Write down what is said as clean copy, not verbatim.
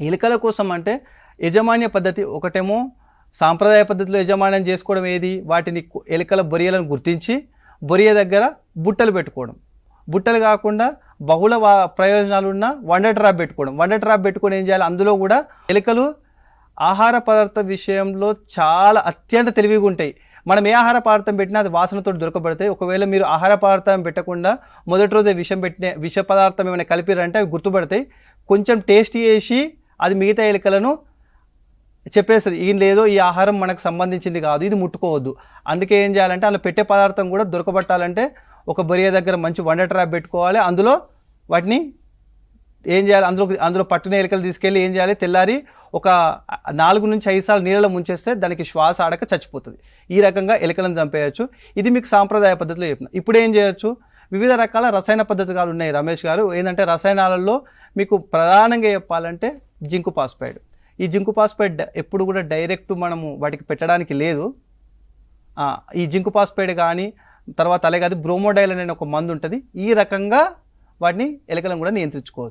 ఎలుకల కోసం అంటే యజమాన్య పద్ధతి ఒకటేమో సాంప్రదాయ పద్ధతిలో యజమాన్యం చేసుకోవడం ఏది, వాటిని ఎలుకల బొరియలను గుర్తించి బొరియ దగ్గర బుట్టలు పెట్టుకోవడం. బుట్టలు కాకుండా బహుళ ప్రయోజనాలు ఉన్న వండర్ ట్రాప్ పెట్టుకోవడం. వండర్ ట్రాప్ పెట్టుకొని ఏం చేయాలి, అందులో కూడా ఎలుకలు ఆహార పదార్థం విషయంలో చాలా అత్యంత తెలివిగా ఉంటాయి. మనం ఏ ఆహార పదార్థం పెట్టినా అది వాసనతో దొరకబడతాయి. ఒకవేళ మీరు ఆహార పదార్థం పెట్టకుండా మొదటి రోజే విష పదార్థం ఏమైనా కలిపిరంటే అవి గుర్తుపడతాయి. కొంచెం టేస్ట్ చేసి అది మిగతా ఎలుకలను చెప్పేస్తుంది, ఈయన లేదో ఈ ఆహారం మనకు సంబంధించింది కాదు, ఇది ముట్టుకోవద్దు. అందుకే ఏం చేయాలంటే అలా పెట్టే పదార్థం కూడా దొరకబట్టాలంటే ఒక బొరియ దగ్గర మంచి వండర్ ట్రాప్ పెట్టుకోవాలి. అందులో వాటిని ఏం చేయాలి, అందులో పట్టిన ఎలుకలు తీసుకెళ్ళి ఏం చేయాలి, తెల్లారి ఒక 4 నుంచి 5 సార్లు నీళ్ళలో ముంచేస్తే దానికి శ్వాస ఆడక చచ్చిపోతుంది. ఈ రకంగా ఎలుకలను చంపేయచ్చు. ఇది మీకు సాంప్రదాయ పద్ధతిలో చెప్పిన. ఇప్పుడు ఏం చేయొచ్చు, వివిధ రకాల రసాయన పద్ధతులు ఉన్నాయి రమేష్ గారు. ఏంటంటే రసాయనాలలో మీకు ప్రధానంగా చెప్పాలంటే జింకు ఫాస్ఫైడ్. ఈ జింకు ఫాస్ఫైడ్ ఎప్పుడు కూడా డైరెక్ట్ మనము వాటికి పెట్టడానికి లేదు. ఈ జింకు ఫాస్ఫైడ్ కానీ తర్వాత అలాగే అది బ్రోమోడైల్ అనే ఒక మందు ఉంటుంది. ఈ రకంగా వాటిని ఎలుకలను కూడా నియంత్రించుకోవచ్చు.